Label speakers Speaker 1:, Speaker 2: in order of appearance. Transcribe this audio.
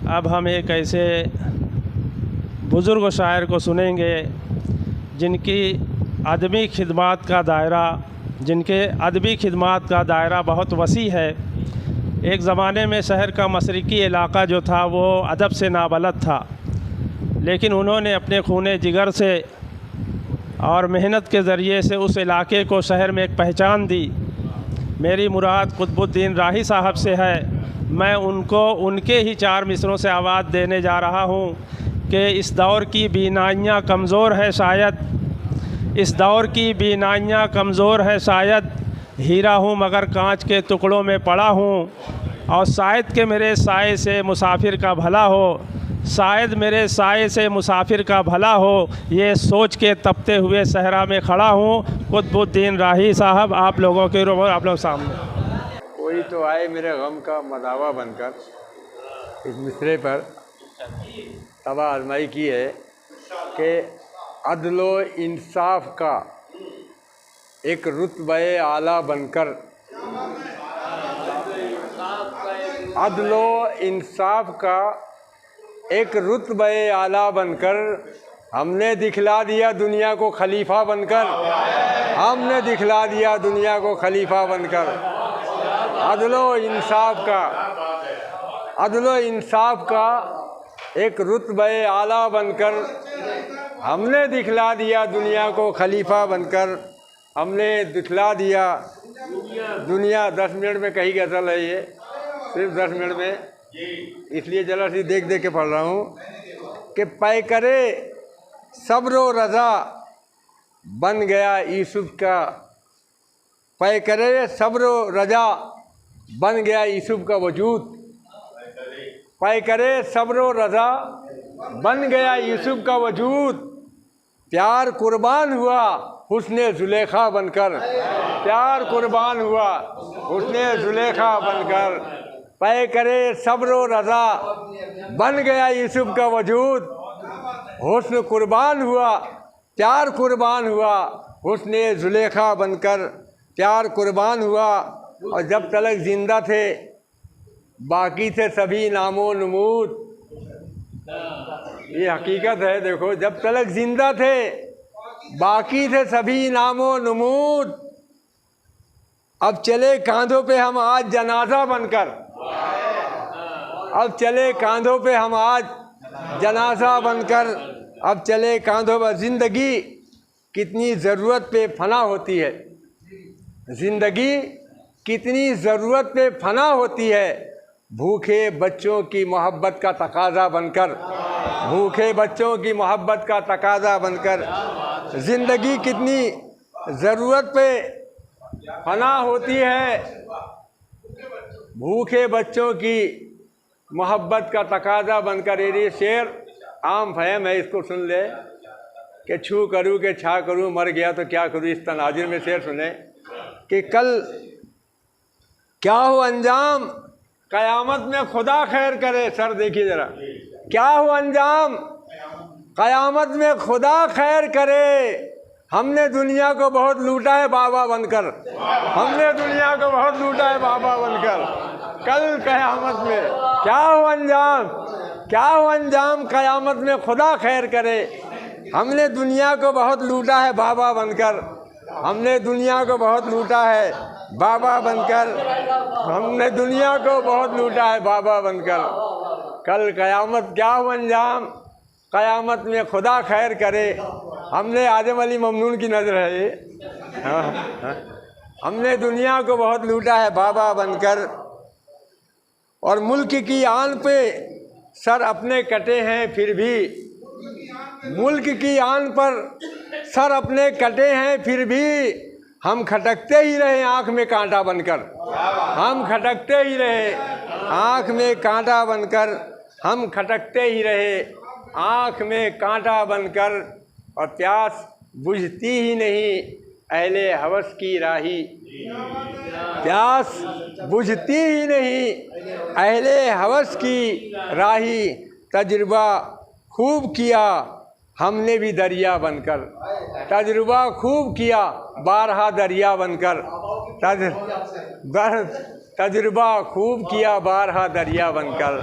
Speaker 1: अब हम एक ऐसे बुज़ुर्ग शायर को सुनेंगे जिनके अदबी खिदमात का दायरा बहुत वसी है। एक ज़माने में शहर का मशरिकी इलाक़ा जो था वो अदब से नाबलद था, लेकिन उन्होंने अपने खूने जिगर से और मेहनत के ज़रिए से उस इलाके को शहर में एक पहचान दी। मेरी मुराद कुतुबुद्दीन राही साहब से है। मैं उनको उनके ही 4 मिसरों से आवाज़ देने जा रहा हूँ कि इस दौर की बीनाइयाँ कमज़ोर है शायद, इस दौर की बीनाइयाँ कमज़ोर है शायद, हीरा हूँ मगर कांच के टुकड़ों में पड़ा हूँ, और शायद के मेरे साए से मुसाफिर का भला हो, शायद मेरे साए से मुसाफिर का भला हो, ये सोच के तपते हुए सहरा में खड़ा हूँ। कुतुबुद्दीन राही साहब आप लोगों के रूबरू, आप लोग सामने।
Speaker 2: कोई तो आए मेरे गम का मदावा बनकर, इस मिसरे पर तबा आजमाई की है कि अदलो इंसाफ का एक रुतबे आला बनकर, अदलो इंसाफ का एक रुतबे आला बनकर हमने दिखला दिया दुनिया को खलीफा बनकर, हमने दिखला दिया दुनिया को खलीफा बनकर। अदलो इंसाफ का एक रुतबे आला बनकर हमने दिखला दिया दुनिया को खलीफा बनकर, हमने दिखला दिया दुनिया। 10 मिनट में कही गज़ल है ये, सिर्फ 10 मिनट में, इसलिए जरा सी देख के पढ़ रहा हूँ कि पै करे सब्र व रज़ा बन गया यूसुफ का, पै करे सब्र व रज़ा बन गया यूसुफ का वजूद, पै करे सब्र व रज़ा बन गया यूसुफ का वजूद, प्यार कुर्बान हुआ हुस्ने जुलेखा बनकर, प्यार कुर्बान हुआ हुस्ने जुलेखा बनकर, पै करे सब्र व रज़ा बन गया यूसुफ का वजूद, हुस्न कुर्बान हुआ प्यार कुर्बान हुआ हुस्ने जुलेखा बनकर, प्यार कुर्बान हुआ। और जब तलक ज़िंदा थे बाकी थे सभी नामो नमूद, ये हकीकत है। देखो, जब तलक ज़िंदा थे बाकी थे सभी नामो नमूद, अब चले कांधों पे हम आज जनाजा बनकर, अब चले कांधों पे हम आज जनाजा बनकर, अब चले कांधों पर। ज़िंदगी कितनी ज़रूरत पे फना होती है, ज़िंदगी कितनी ज़रूरत पे फना होती है, भूखे बच्चों की मोहब्बत का तकाज़ा बनकर, भूखे बच्चों की मोहब्बत का तकाज़ा बनकर। ज़िंदगी कितनी ज़रूरत पे फना होती है, भूखे बच्चों की मोहब्बत का तकाज़ा बनकर। ये शेर आम फहम है, इसको सुन ले कि छू करूँ कि छा करूँ, मर गया तो क्या करूँ। इस तनाजिर में शेर सुने कि कल क्या हो अंजाम क़यामत में खुदा खैर करे। सर देखिए ज़रा, क्या हो अंजाम क़यामत में खुदा खैर करे, हमने दुनिया को बहुत लूटा है बाबा बनकर, हमने दुनिया को बहुत लूटा है बाबा बनकर। कल क़यामत में क्या हो अंजाम, क्या हो अंजाम क़यामत में खुदा खैर करे, हमने दुनिया को बहुत लूटा है बाबा बनकर, हमने दुनिया को बहुत लूटा है बाबा बनकर, हमने दुनिया को बहुत लूटा है बाबा बनकर। कल क़यामत क्या हो अंजाम क़यामत में खुदा खैर करे। हमने आजम अली ममनून की नज़र है ये, हाँ। हमने दुनिया को बहुत लूटा है बाबा बनकर, और मुल्क की आन पे सर अपने कटे हैं फिर भी, मुल्क की आन पर सर अपने कटे हैं फिर भी, हम खटकते ही रहे आँख में कांटा बनकर, हम खटकते ही रहे आँख में कांटा बनकर, हम खटकते ही रहे आँख में कांटा बनकर। और प्यास बुझती ही नहीं अहले हवस की राही, प्यास बुझती ही नहीं अहले हवस की राही, तजुर्बा खूब किया हमने भी दरिया बनकर, तजुर्बा खूब किया बारहा दरिया बनकर, तजुर्बा खूब किया बारहा दरिया बनकर।